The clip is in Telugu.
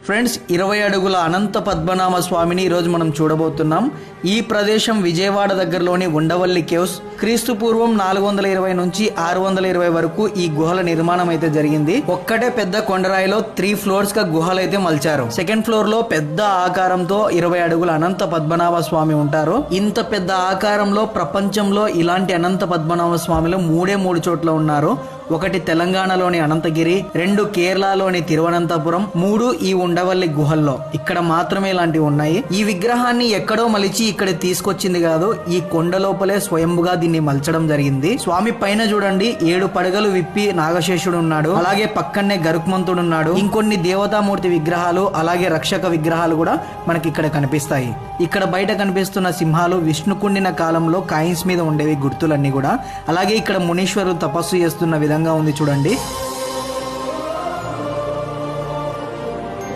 ఫ్రెండ్స్ 20 అడుగుల అనంత పద్మనాభ స్వామిని ఈరోజు మనం చూడబోతున్నాం. ఈ ప్రదేశం విజయవాడ దగ్గరలోని ఉండవల్లి కేవ్స్. క్రీస్తు పూర్వం 420 నుంచి 620 వరకు ఈ గుహల నిర్మాణం అయితే జరిగింది. ఒక్కటే పెద్ద కొండరాయిలో 3 ఫ్లోర్స్ గా గుహలు అయితే మలిచారు. సెకండ్ ఫ్లోర్ లో పెద్ద ఆకారంతో 20 అడుగుల అనంత పద్మనాభ స్వామి ఉంటారు. ఇంత పెద్ద ఆకారంలో ప్రపంచంలో ఇలాంటి అనంత పద్మనాభ స్వామిలు 3 చోట్ల ఉన్నారు. ఒకటి తెలంగాణలోని అనంతగిరి, 2 కేరళలోని తిరువనంతపురం, 3 ఈ ఉండవల్లి గుహల్లో. ఇక్కడ మాత్రమే ఇలాంటివి ఉన్నాయి. ఈ విగ్రహాన్ని ఎక్కడో మలిచి ఇక్కడ తీసుకొచ్చింది కాదు, ఈ కొండ లోపలే స్వయంగా దీన్ని మలచడం జరిగింది. స్వామి పైన చూడండి 7 పడగలు విప్పి నాగశేషుడు ఉన్నాడు. అలాగే పక్కనే గరుక్మంతుడు ఉన్నాడు. ఇంకొన్ని దేవతామూర్తి విగ్రహాలు అలాగే రక్షక విగ్రహాలు కూడా మనకి ఇక్కడ కనిపిస్తాయి. ఇక్కడ బయట కనిపిస్తున్న సింహాలు విష్ణుకుండిన కాలంలో కాయిన్స్ మీద ఉండేవి గుర్తులన్నీ కూడా. అలాగే ఇక్కడ మునీశ్వరులు తపస్సు చేస్తున్న విధంగా ఉంది చూడండి.